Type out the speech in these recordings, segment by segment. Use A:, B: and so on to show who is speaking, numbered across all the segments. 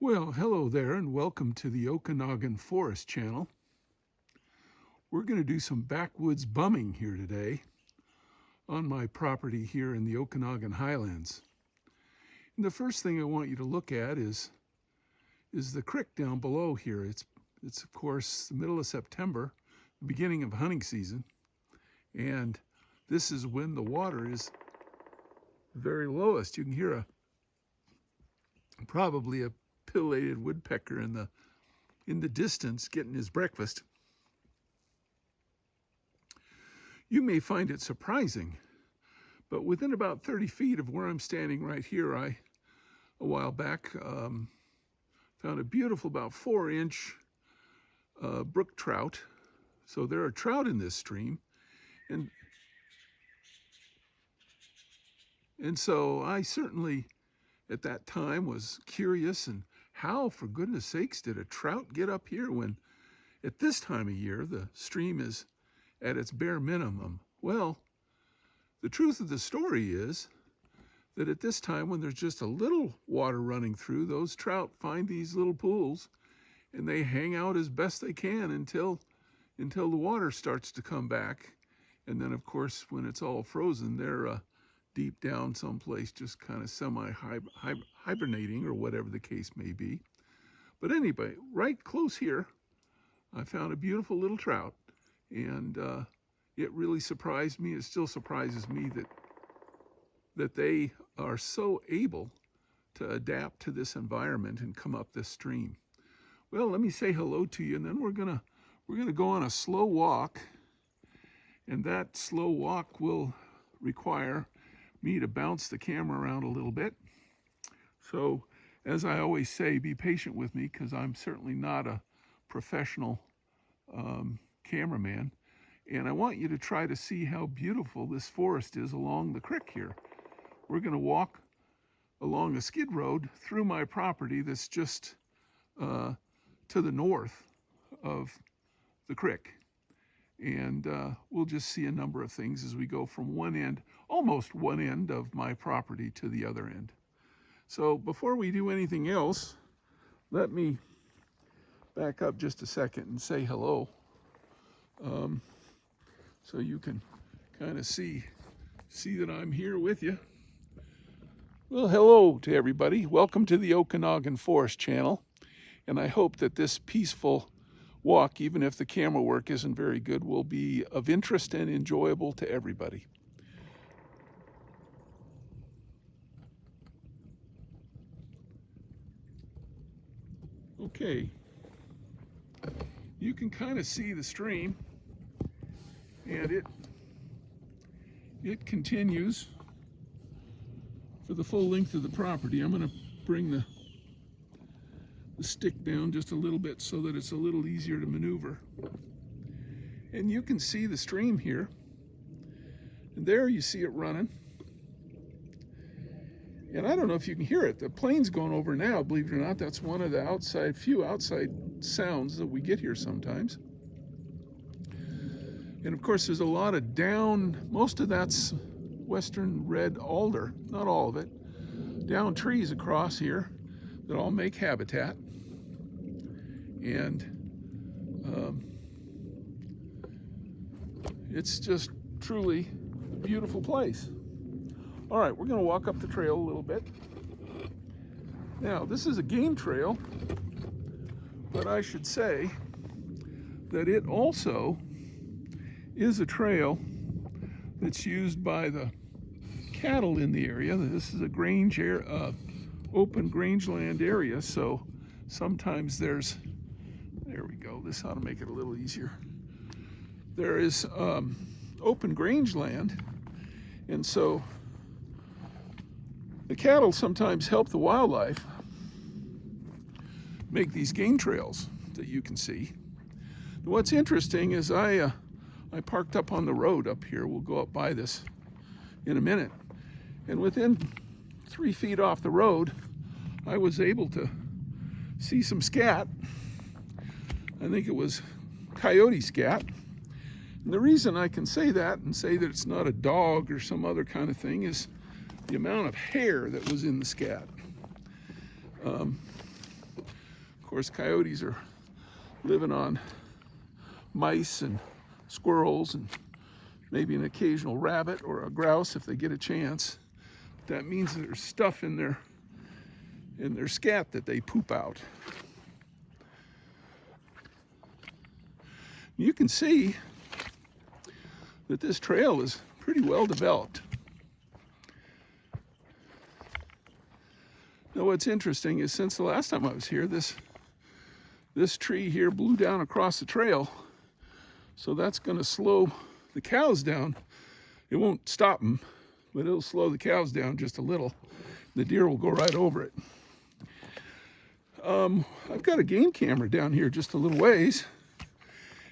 A: Well, hello there and welcome to the Okanogan Forest Channel. We're going to do some backwoods bumming here today on my property here in the Okanogan Highlands. And the first thing I want you to look at is the creek down below here. It's of course the middle of September, the beginning of hunting season, and this is when the water is very lowest. You can hear probably a pileated woodpecker in the distance getting his breakfast. You may find it surprising, but within about 30 feet of where I'm standing right here, a while back, found a beautiful about 4-inch brook trout. So there are trout in this stream, and so I certainly at that time was curious, and how, for goodness sakes, did a trout get up here when at this time of year the stream is at its bare minimum? Well, the truth of the story is that at this time, when there's just a little water running through, those trout find these little pools and they hang out as best they can until the water starts to come back. And then of course, when it's all frozen, they're deep down someplace, just kind of semi-hibernating or whatever the case may be. But anyway, right close here, I found a beautiful little trout, and it really surprised me. It still surprises me that they are so able to adapt to this environment and come up this stream. Well, let me say hello to you, and then we're gonna go on a slow walk, and that slow walk will require me to bounce the camera around a little bit. So, as I always say, be patient with me, because I'm certainly not a professional cameraman. And I want you to try to see how beautiful this forest is along the creek here. We're going to walk along a skid road through my property that's just to the north of the creek. And we'll just see a number of things as we go from almost one end of my property to the other end. So before we do anything else, let me back up just a second and say hello. So you can kind of see that I'm here with you. Well, hello to everybody. Welcome to the Okanogan Forest Channel. And I hope that this peaceful walk, even if the camera work isn't very good, will be of interest and enjoyable to everybody. Okay, you can kind of see the stream, and it continues for the full length of the property. I'm going to bring the stick down just a little bit so that it's a little easier to maneuver. And you can see the stream here, and there you see it running. And I don't know if you can hear it. The plane's going over now, believe it or not. That's one of the few outside sounds that we get here sometimes. And of course, there's a lot of most of that's western red alder, not all of it, down trees across here that all make habitat. And it's just truly a beautiful place. All right, we're going to walk up the trail a little bit. Now, this is a game trail, but I should say that it also is a trail that's used by the cattle in the area. This is a open grangeland area, so sometimes there we go, this ought to make it a little easier. There is open grangeland, and so the cattle sometimes help the wildlife make these game trails that you can see. What's interesting is I parked up on the road up here. We'll go up by this in a minute. And within 3 feet off the road, I was able to see some scat. I think it was coyote scat. And the reason I can say that and say that it's not a dog or some other kind of thing is the amount of hair that was in the scat. course, coyotes are living on mice and squirrels and maybe an occasional rabbit or a grouse if they get a chance. That means there's stuff in their scat that they poop out. You can see that this trail is pretty well developed. Now what's interesting is since the last time I was here, this tree here blew down across the trail, so that's going to slow the cows down. It won't stop them, but it'll slow the cows down just a little. The deer will go right over it. I've got a game camera down here just a little ways,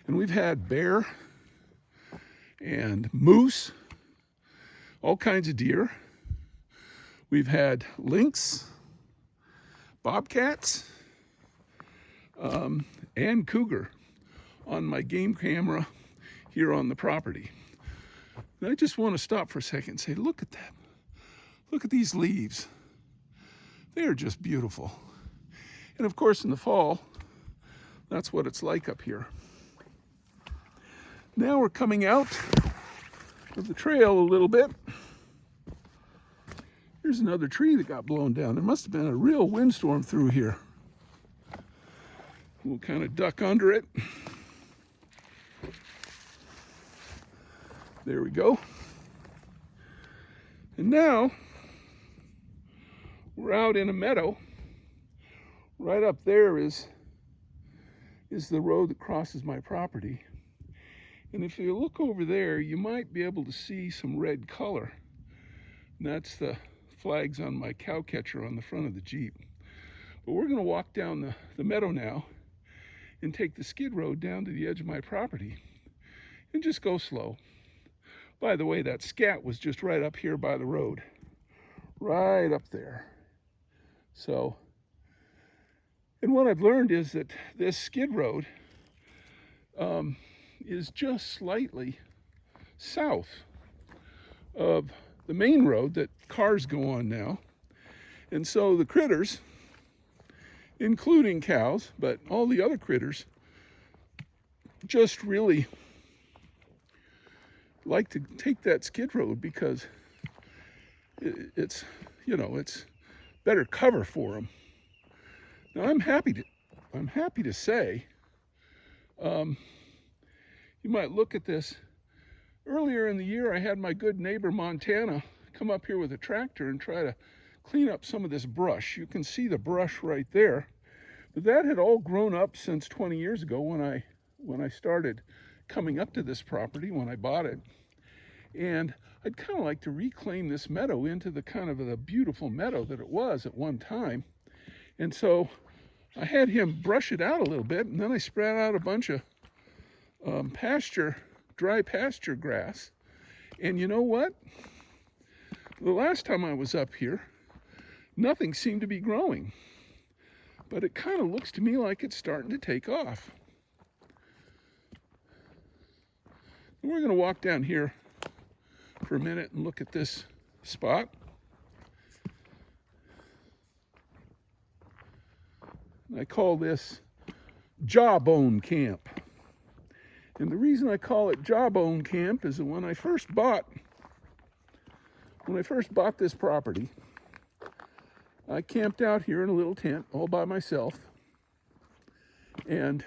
A: and we've had bear and moose, all kinds of deer. We've had lynx, bobcats, and cougar on my game camera here on the property. And I just want to stop for a second and say, look at them. Look at these leaves. They are just beautiful. And of course, in the fall, that's what it's like up here. Now we're coming out of the trail a little bit. Here's another tree that got blown down. There must have been a real windstorm through here. We'll kind of duck under it. There we go. And now we're out in a meadow. Right up there is the road that crosses my property. And if you look over there, you might be able to see some red color. And that's the flags on my cow catcher on the front of the Jeep. But we're going to walk down the meadow now and take the skid road down to the edge of my property and just go slow. By the way, that scat was just right up here by the road, right up there. So, and what I've learned is that this skid road is just slightly south of the main road that cars go on now. And so the critters, including cows, but all the other critters, just really like to take that skid road because it's, you know, it's better cover for them. Now I'm happy to say, you might look at this. Earlier in the year, I had my good neighbor Montana come up here with a tractor and try to clean up some of this brush. You can see the brush right there, but that had all grown up since 20 years ago when I started coming up to this property, when I bought it. And I'd kind of like to reclaim this meadow into the kind of the beautiful meadow that it was at one time. And so I had him brush it out a little bit, and then I spread out a bunch of dry pasture grass. And you know what? The last time I was up here, nothing seemed to be growing. But it kind of looks to me like it's starting to take off. And we're going to walk down here for a minute and look at this spot. I call this Jawbone Camp. And the reason I call it Jawbone Camp is that when I first bought this property, I camped out here in a little tent all by myself. And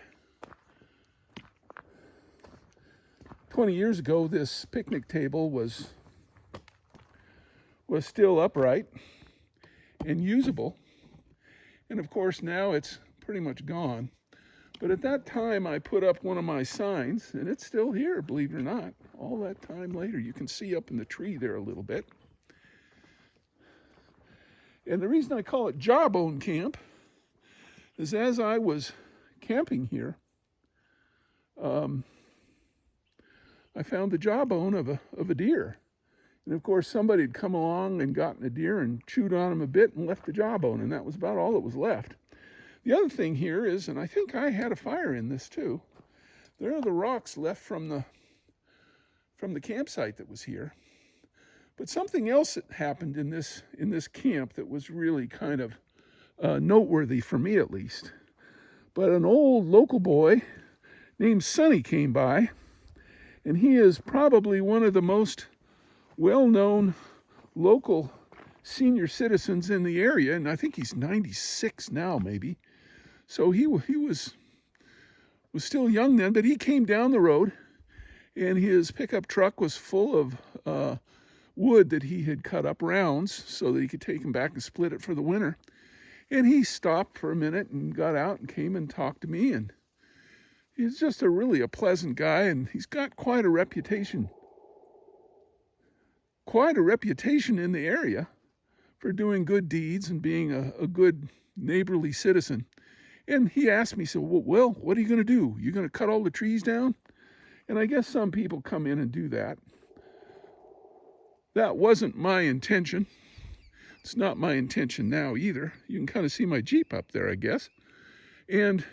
A: 20 years ago, this picnic table was still upright and usable. And of course, now it's pretty much gone. But at that time, I put up one of my signs, and it's still here, believe it or not. All that time later, you can see up in the tree there a little bit. And the reason I call it Jawbone Camp is as I was camping here, I found the jawbone of a deer. And of course, somebody had come along and gotten a deer and chewed on him a bit and left the jawbone, and that was about all that was left. The other thing here is, and I think I had a fire in this too, there are the rocks left from the campsite that was here. But something else that happened in this camp that was really kind of noteworthy for me, at least. but an old local boy named Sonny came by, and he is probably one of the most well-known local senior citizens in the area, and I think he's 96 now, maybe. So he was still young then, but he came down the road, and his pickup truck was full of wood that he had cut up rounds so that he could take them back and split it for the winter. And he stopped for a minute and got out and came and talked to me, and he's just a pleasant guy, and he's got quite a reputation in the area for doing good deeds and being a good neighborly citizen. And he asked me, so, well, what are you going to do? You going to cut all the trees down? And I guess some people come in and do that. That wasn't my intention. It's not my intention now either. You can kind of see my Jeep up there, I guess. And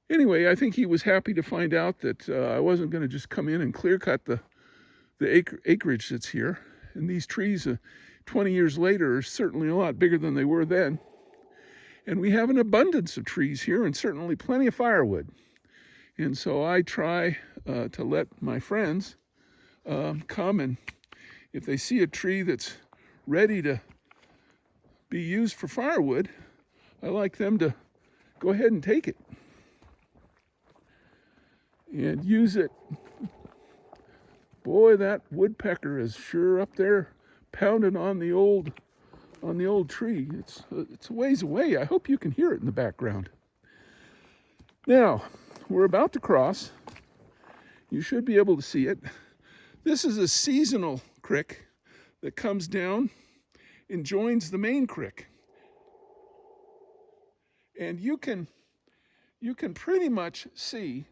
A: anyway, I think he was happy to find out that I wasn't going to just come in and clear cut the acreage that's here. And these trees, 20 years later, are certainly a lot bigger than they were then. And we have an abundance of trees here and certainly plenty of firewood. And so I try to let my friends come, and if they see a tree that's ready to be used for firewood, I like them to go ahead and take it and use it. Boy, that woodpecker is sure up there pounding on the old tree. It's a ways away. I hope you can hear it in the background. Now, we're about to cross. You should be able to see it. This is a seasonal creek that comes down and joins the main creek. And you can pretty much see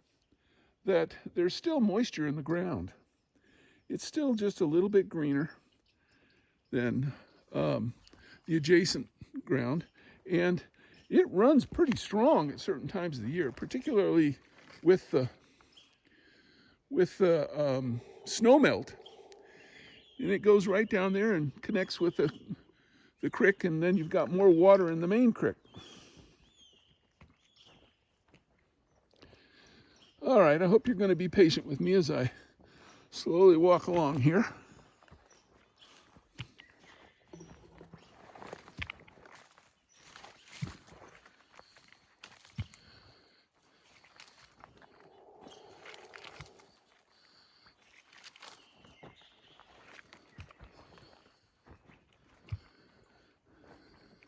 A: that there's still moisture in the ground. It's still just a little bit greener than the adjacent ground, and it runs pretty strong at certain times of the year, particularly with the snow melt. And it goes right down there and connects with the creek, and then you've got more water in the main creek. All right, I hope you're going to be patient with me as I slowly walk along here.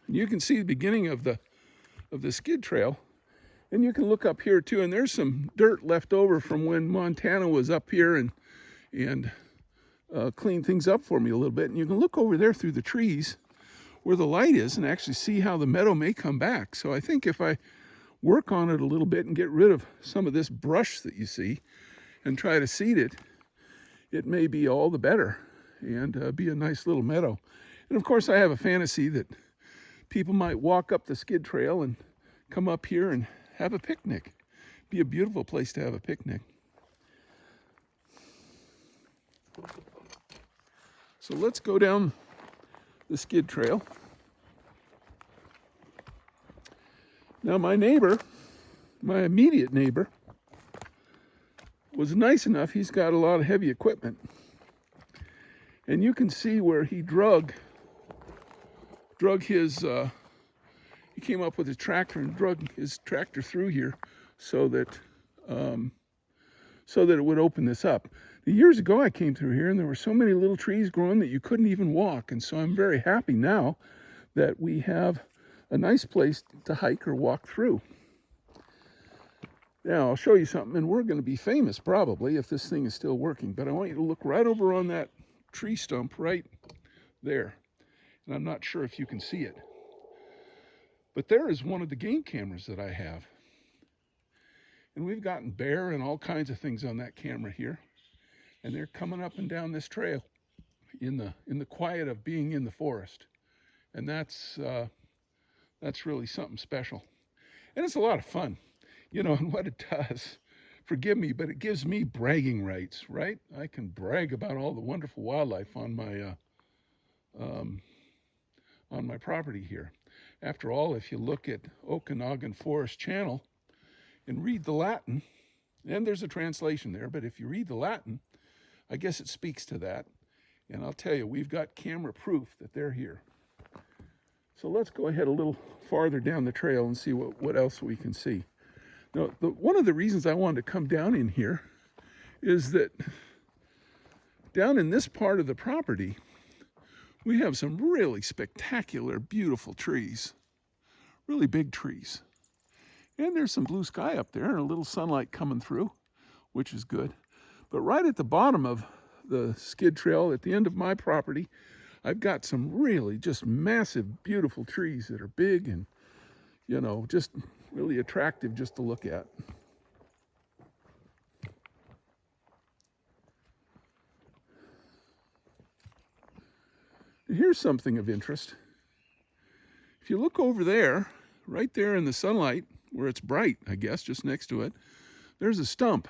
A: You can see the beginning of the skid trail, and you can look up here too, and there's some dirt left over from when Montana was up here and cleaned things up for me a little bit. And you can look over there through the trees where the light is and actually see how the meadow may come back. So I think if I work on it a little bit and get rid of some of this brush that you see and try to seed it, it may be all the better and be a nice little meadow. And of course, I have a fantasy that people might walk up the skid trail and come up here and have a picnic. Be a beautiful place to have a picnic. So let's go down the skid trail. Now my neighbor, my immediate neighbor, was nice enough. He's got a lot of heavy equipment. And you can see where he drug his, he came up with his tractor and drug his tractor through here so that it would open this up. Years ago, I came through here and there were so many little trees growing that you couldn't even walk. And so I'm very happy now that we have a nice place to hike or walk through. Now, I'll show you something, and we're going to be famous probably if this thing is still working. But I want you to look right over on that tree stump right there. And I'm not sure if you can see it. But there is one of the game cameras that I have. And we've gotten bear and all kinds of things on that camera here. And they're coming up and down this trail in the quiet of being in the forest. And that's really something special. And it's a lot of fun. You know, and what it does, forgive me, but it gives me bragging rights, right? I can brag about all the wonderful wildlife on my property here. After all, if you look at Okanogan Forest Channel, and read the Latin, and there's a translation there, but if you read the Latin, I guess it speaks to that. And I'll tell you, we've got camera proof that they're here. So let's go ahead a little farther down the trail and see what else we can see. Now, one of the reasons I wanted to come down in here is that down in this part of the property, we have some really spectacular, beautiful trees, really big trees. And there's some blue sky up there and a little sunlight coming through, which is good. But right at the bottom of the skid trail at the end of my property, I've got some really just massive, beautiful trees that are big and, you know, just really attractive just to look at. Here's something of interest. If you look over there, right there in the sunlight, where it's bright, I guess, just next to it, there's a stump.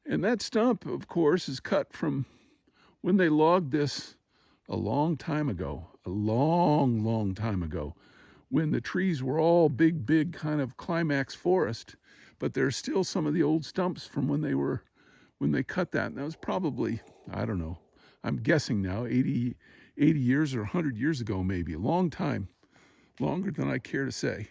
A: And that stump, of course, is cut from when they logged this a long time ago, a long time ago, when the trees were all big kind of climax forest, but there's still some of the old stumps from when they cut that. And that was probably, I don't know, I'm guessing now, 80 years or 100 years ago, maybe. A long time, longer than I care to say.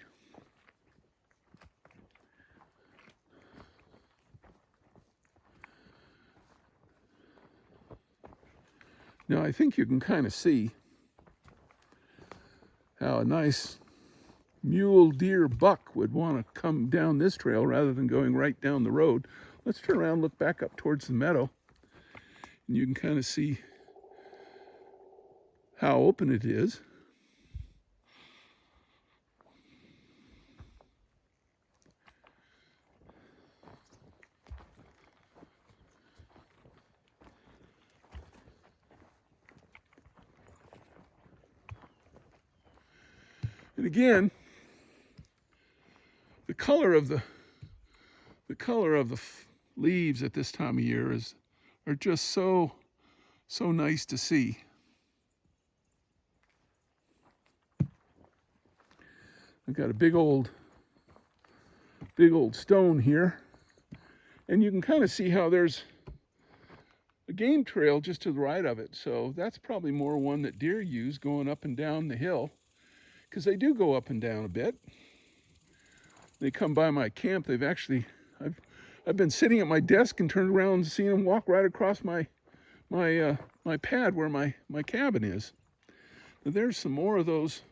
A: Now, I think you can kind of see how a nice mule deer buck would want to come down this trail rather than going right down the road. Let's turn around and look back up towards the meadow. And you can kind of see how open it is. And again, the color of the leaves at this time of year are just so nice to see. I've got a big old stone here, and you can kind of see how there's a game trail just to the right of it. So that's probably more one that deer use going up and down the hill, because they do go up and down a bit. They come by my camp. I've been sitting at my desk and turned around and seen them walk right across my pad where my cabin is. Now, there's some more of those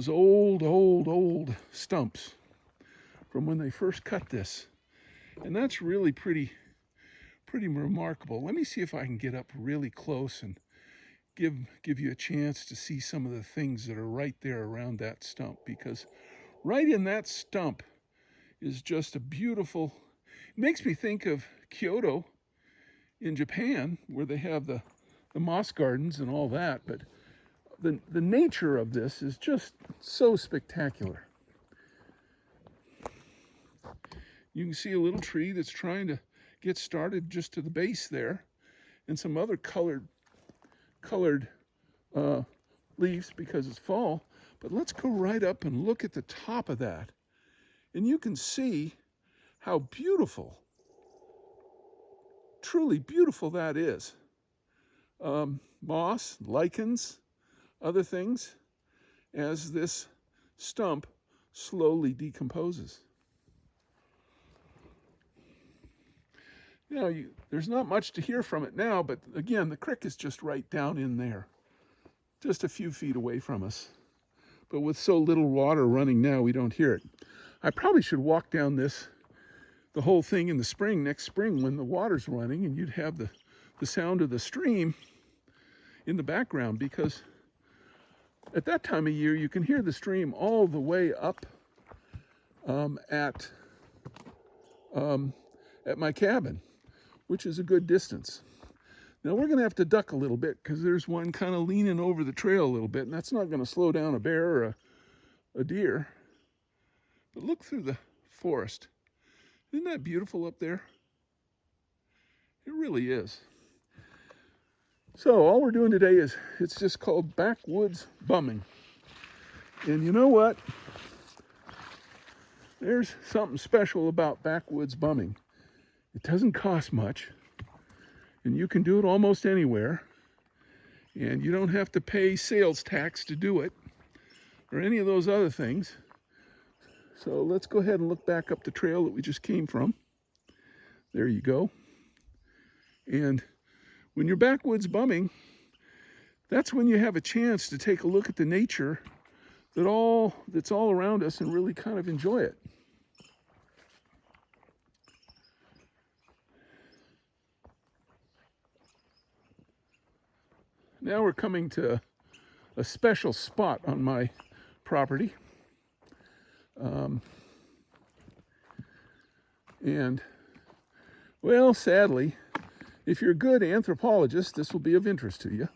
A: old stumps from when they first cut this, and that's really pretty remarkable. Let me see if I can get up really close and give you a chance to see some of the things that are right there around that stump, because right in that stump is just a beautiful, it makes me think of Kyoto in Japan, where they have the moss gardens and all that, but the nature of this is just so spectacular. You can see a little tree that's trying to get started just to the base there, and some other colored leaves because it's fall. But let's go right up and look at the top of that, and you can see how beautiful, truly beautiful that is. Moss, lichens, other things, as this stump slowly decomposes. Now, there's not much to hear from it now, but again, the creek is just right down in there, just a few feet away from us. But with so little water running now, we don't hear it. I probably should walk down the whole thing in the spring, next spring, when the water's running, and you'd have the sound of the stream in the background, because at that time of year, you can hear the stream all the way up at my cabin, which is a good distance. Now we're going to have to duck a little bit because there's one kind of leaning over the trail a little bit, and that's not going to slow down a bear or a deer. But look through the forest. Isn't that beautiful up there? It really is. So all we're doing today is, it's just called backwoods bumming. And you know what? There's something special about backwoods bumming. It doesn't cost much, and you can do it almost anywhere, and you don't have to pay sales tax to do it or any of those other things. So let's go ahead and look back up the trail that we just came from. There you go. And when you're backwoods bumming, that's when you have a chance to take a look at the nature that's all around us and really kind of enjoy it. Now we're coming to a special spot on my property. And, well, sadly, if you're a good anthropologist, this will be of interest to you.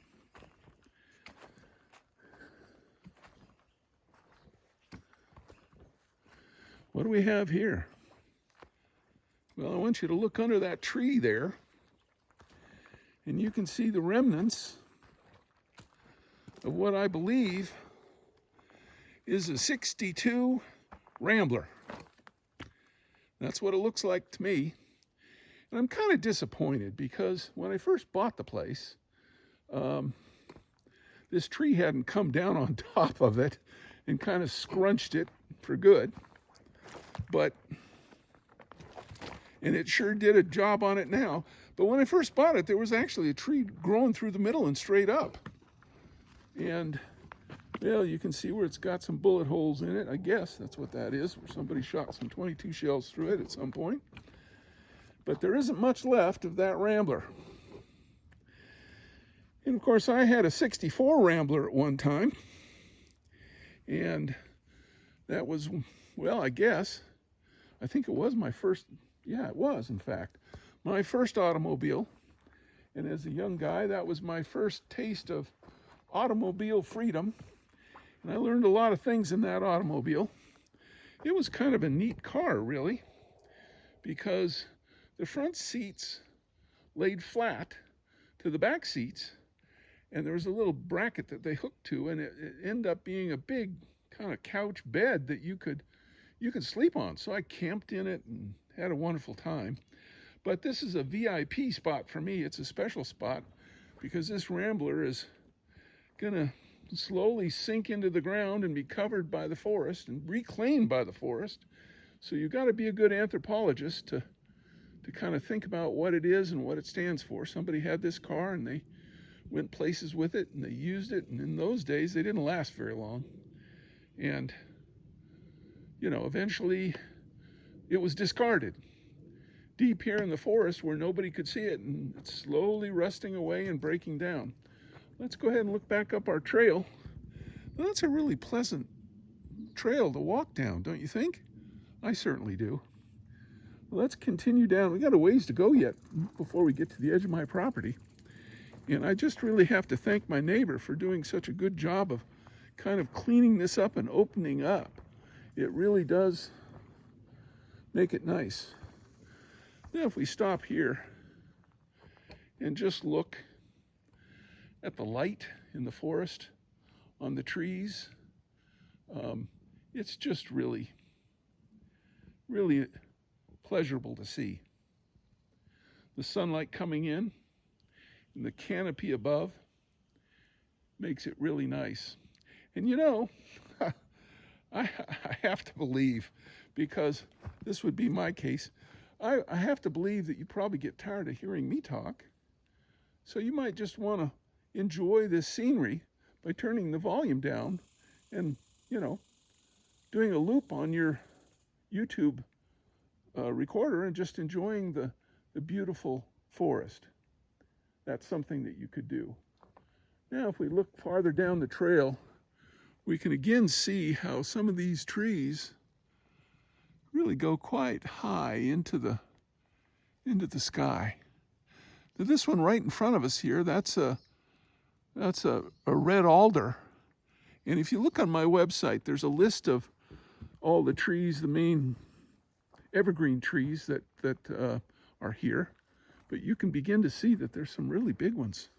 A: What do we have here? Well, I want you to look under that tree there, and you can see the remnants of what I believe is a '62 Rambler. That's what it looks like to me. And I'm kind of disappointed because when I first bought the place, this tree hadn't come down on top of it and kind of scrunched it for good. And it sure did a job on it now. But when I first bought it, there was actually a tree growing through the middle and straight up. And, well, you can see where it's got some bullet holes in it. I guess that's what that is, where somebody shot some .22 shells through it at some point. But there isn't much left of that Rambler. And, of course, I had a '64 Rambler at one time. And that was, well, I think it was my first, yeah, it was, in fact, my first automobile. And as a young guy, that was my first taste of automobile freedom. And I learned a lot of things in that automobile. It was kind of a neat car, really, because the front seats laid flat to the back seats, and there was a little bracket that they hooked to, and it ended up being a big kind of couch bed that you could sleep on. So I camped in it and had a wonderful time. But this is a VIP spot for me. It's a special spot because this Rambler is gonna slowly sink into the ground and be covered by the forest and reclaimed by the forest. So you've got to be a good anthropologist to kind of think about what it is and what it stands for. Somebody had this car and they went places with it and they used it, and in those days they didn't last very long. And eventually it was discarded deep here in the forest where nobody could see it, and it's slowly rusting away and breaking down. Let's go ahead and look back up our trail. Well, that's a really pleasant trail to walk down, don't you think? I certainly do. Well, let's continue down. We got a ways to go yet before we get to the edge of my property. And I just really have to thank my neighbor for doing such a good job of kind of cleaning this up and opening up. It really does make it nice. Now, if we stop here and just look at the light in the forest, on the trees, it's just really, really pleasurable to see. The sunlight coming in and the canopy above makes it really nice. And I have to believe, because this would be my case, I have to believe that you probably get tired of hearing me talk. So you might just want to enjoy this scenery by turning the volume down and, doing a loop on your YouTube recorder and just enjoying the beautiful forest. That's something that you could do. Now, if we look farther down the trail, we can again see how some of these trees really go quite high into the sky. Now, this one right in front of us here, that's a red alder. And if you look on my website, there's a list of all the trees, the main evergreen trees that are here. But you can begin to see that there's some really big ones.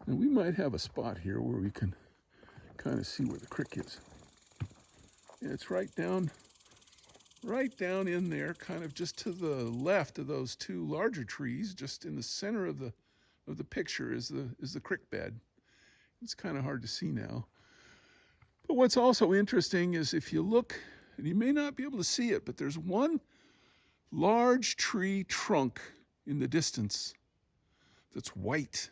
A: And we might have a spot here where we can kind of see where the creek is. And it's right down in there, kind of just to the left of those two larger trees. Just in the center of the picture is the creek bed. It's kind of hard to see now. But what's also interesting is if you look, and you may not be able to see it, but there's one large tree trunk in the distance that's white.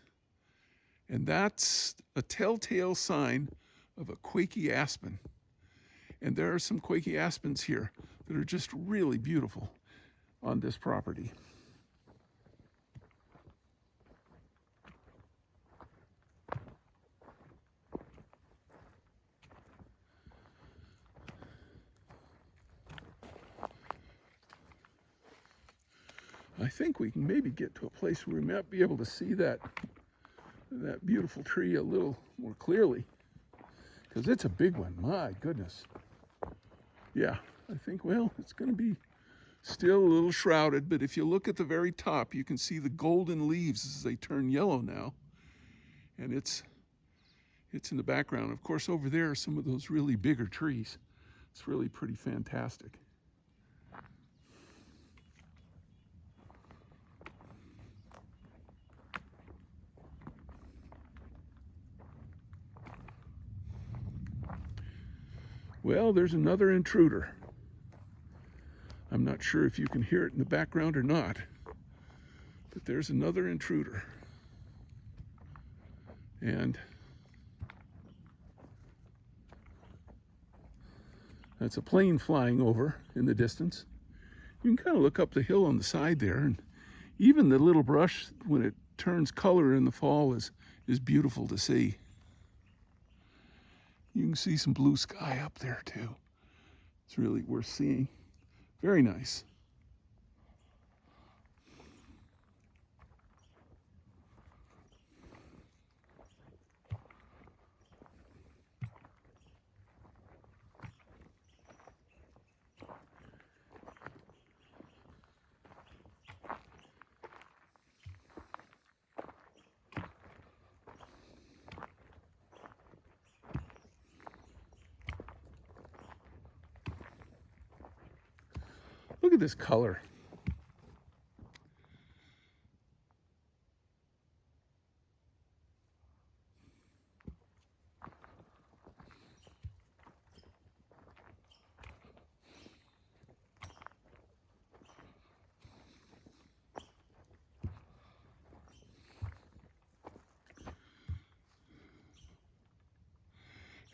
A: And that's a telltale sign of a quaky aspen. And there are some quaky aspens here that are just really beautiful on this property. I think we can maybe get to a place where we might be able to see that beautiful tree a little more clearly, because it's a big one. My goodness. Yeah, I think, well, it's going to be still a little shrouded, but if you look at the very top, you can see the golden leaves as they turn yellow now. And it's in the background. Of course, over there are some of those really bigger trees. It's really pretty fantastic. Well, there's another intruder. I'm not sure if you can hear it in the background or not, but there's another intruder. And that's a plane flying over in the distance. You can kind of look up the hill on the side there, and even the little brush, when it turns color in the fall, is beautiful to see. You can see some blue sky up there too. It's really worth seeing. Very nice. Look at this color.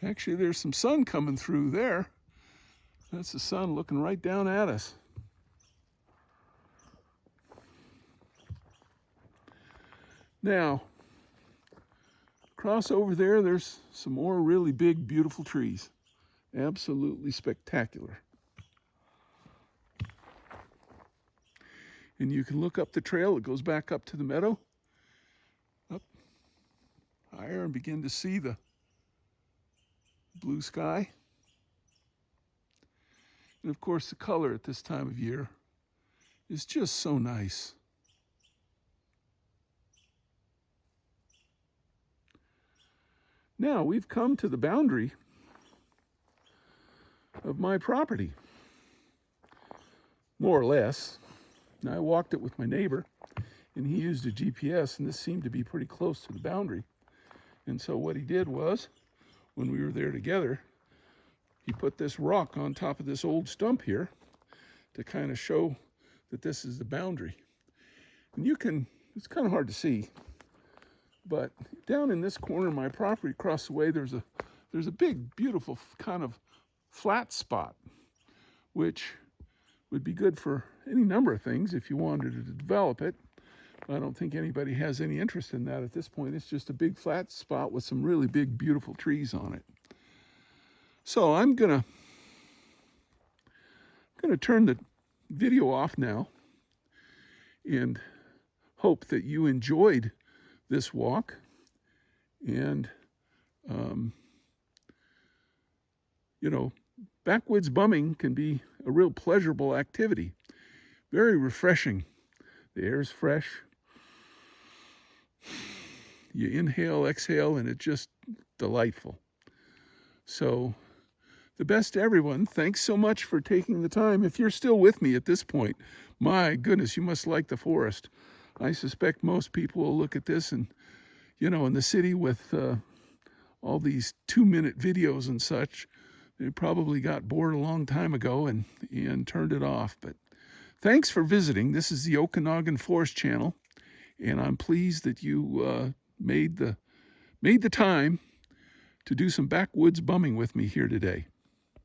A: Actually, there's some sun coming through there. That's the sun looking right down at us. Now, across over there, there's some more really big, beautiful trees. Absolutely spectacular. And you can look up the trail. It goes back up to the meadow, up higher, and begin to see the blue sky. And of course, the color at this time of year is just so nice. Now we've come to the boundary of my property, more or less. Now, I walked it with my neighbor, and he used a GPS, and this seemed to be pretty close to the boundary. And so what he did was, when we were there together, he put this rock on top of this old stump here to kind of show that this is the boundary. And you can, it's kind of hard to see, but down in this corner of my property across the way, there's a big, beautiful kind of flat spot, which would be good for any number of things if you wanted to develop it. I don't think anybody has any interest in that at this point. It's just a big flat spot with some really big, beautiful trees on it. So I'm gonna turn the video off now and hope that you enjoyed this walk. And backwoods bumming can be a real pleasurable activity. Very refreshing. The air's fresh. you inhale, exhale, and it's just delightful. So the best to everyone. Thanks so much for taking the time. If you're still with me at this point, my goodness, you must like the forest. I suspect most people will look at this and, in the city with all these 2-minute videos and such, they probably got bored a long time ago and turned it off. But thanks for visiting. This is the Okanogan Forest Channel, and I'm pleased that you made the time to do some backwoods bumming with me here today.